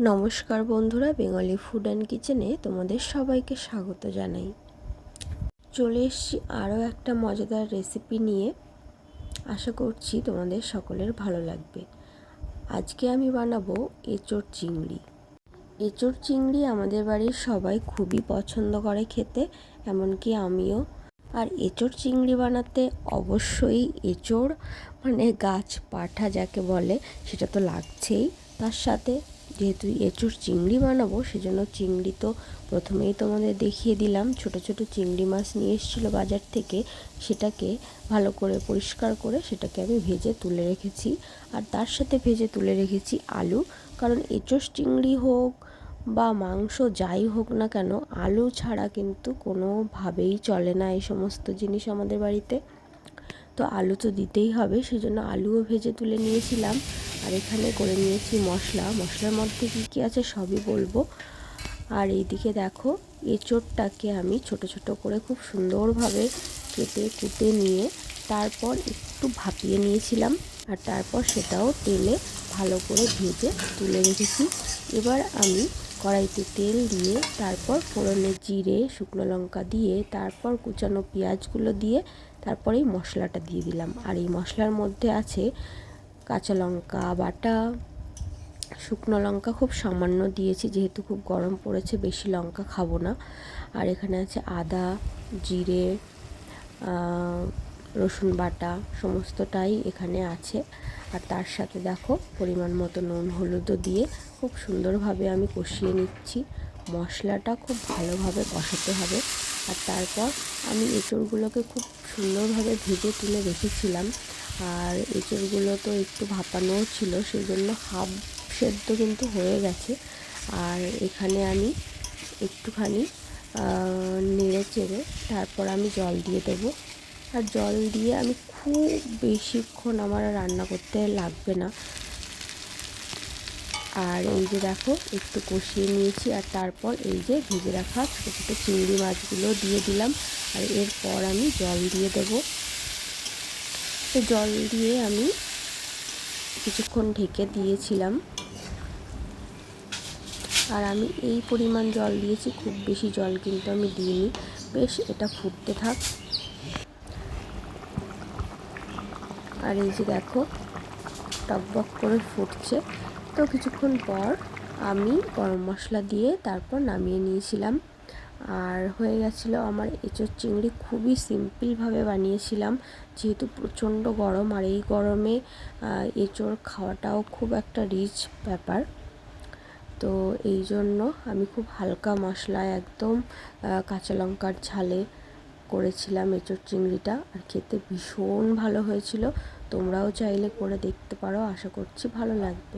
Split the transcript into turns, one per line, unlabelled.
নমস্কার বন্ধুরা, Bengali food and কিচেনে তোমাদের সবাইকে স্বাগত জানাই। চলে এসেছি আরও একটা মজাদার রেসিপি নিয়ে। আশা করছি তোমাদের সকলের ভালো লাগবে। আজকে আমি বানাবো এঁচোড় চিংড়ি। এঁচোড় চিংড়ি আমাদের বাড়ির সবাই খুবই পছন্দ করে খেতে, এমনকি আমিও। আর এঁচোড় চিংড়ি বানাতে অবশ্যই এঁচোড় গাছ পাঠা যাকে বলে সেটা তো লাগছেই। তার সাথে যেহেতু এঁচোড় চিংড়ি বানাবো সেজন্য চিংড়ি তো প্রথমেই তোমাদের দেখিয়ে দিলাম। ছোট ছোট চিংড়ি মাছ নিয়ে এসেছিলো বাজার থেকে, সেটাকে ভালো করে পরিষ্কার করে সেটাকে আমি ভেজে তুলে রেখেছি। আর তার সাথে ভেজে তুলে রেখেছি আলু, কারণ এঁচোড় চিংড়ি হোক বা মাংস যাই হোক না কেন, আলু ছাড়া কিন্তু কোনোভাবেই চলে না এই সমস্ত জিনিস আমাদের বাড়িতে। তো আলু তো দিতেই হবে, সেজন্য আলুও ভেজে তুলে নিয়েছিলাম। আর এখানে করে নিয়েছি মশলার মধ্যে কী কী আছে সবই বলবো। আর এইদিকে দেখো, এঁচোড়টাকে আমি ছোট ছোট করে খুব সুন্দরভাবে কেটে কুটে নিয়ে তারপর একটু ভাপিয়ে নিয়েছিলাম। আর তারপর সেটাও তেলে ভালো করে ভেজে তুলে রেখেছি। এবার আমি কড়াইতে তেল দিয়ে তারপর ফোড়নে জিরে শুকনো লঙ্কা দিয়ে তারপর কুচানো পেঁয়াজগুলো দিয়ে তারপর এই মশলাটা দিয়ে দিলাম। আর এই মশলার মধ্যে আছে কাঁচা লঙ্কা বাটা, শুকনো লঙ্কা খুব সামান্য দিয়েছি যেহেতু খুব গরম পড়েছে, বেশি লঙ্কা খাবো না। আর এখানে আছে আদা, জিরে, রসুন বাটা, সমস্তটাই এখানে আছে। আর তার সাথে দেখো পরিমাণ মতো নুন হলুদও দিয়ে খুব সুন্দরভাবে আমি কষিয়ে নিচ্ছি। মশলাটা খুব ভালোভাবে কষাতে হবে। আর তারপর আমি এঁচোড়গুলোকে খুব সুন্দরভাবে ভেজে তুলে রেখেছিলাম। আর এঁচোড়গুলো তো একটু ভাপানোও ছিল, সেই জন্য হাফ সেদ্ধ কিন্তু হয়ে গেছে। আর এখানে আমি একটুখানি নেড়ে চেড়ে তারপর আমি জল দিয়ে দেবো। আর জল দিয়ে আমি খুব বেশিক্ষণ আমার রান্না করতে লাগবে না। আর এই যে দেখো একটু কষিয়ে নিয়েছি। আর তারপর এই যে ভেজে রাখা ছোটো ছোটো চিংড়ি মাছগুলো দিয়ে দিলাম। আর এরপর আমি জল দিয়ে দেবো। তো জল দিয়ে আমি কিছুক্ষণ ঢেকে দিয়েছিলাম। আর আমি এই পরিমাণ জল দিয়েছি, খুব বেশি জল কিন্তু আমি দিইনি। বেশ এটা ফুটতে থাক। আর এই যে দেখো টকবক করে ফুটছে। তো কিছুক্ষণ পর আমি গরম মশলা দিয়ে তারপর নামিয়ে নিয়েছিলাম। আর হয়ে গেছিলো আমার এঁচোড় চিংড়ি। খুবই সিম্পলভাবে বানিয়েছিলাম যেহেতু প্রচণ্ড গরম, আর এই গরমে এঁচোড় খাওয়াটাও খুব একটা রিচ ব্যাপার। তো এই জন্য আমি খুব হালকা মশলায় একদম কাঁচা লঙ্কার ঝালে করেছিলাম এঁচোড় চিংড়িটা। আর খেতে ভীষণ ভালো হয়েছিল। তোমরাও চাইলে করে দেখতে পারো, আশা করছি ভালো লাগবে।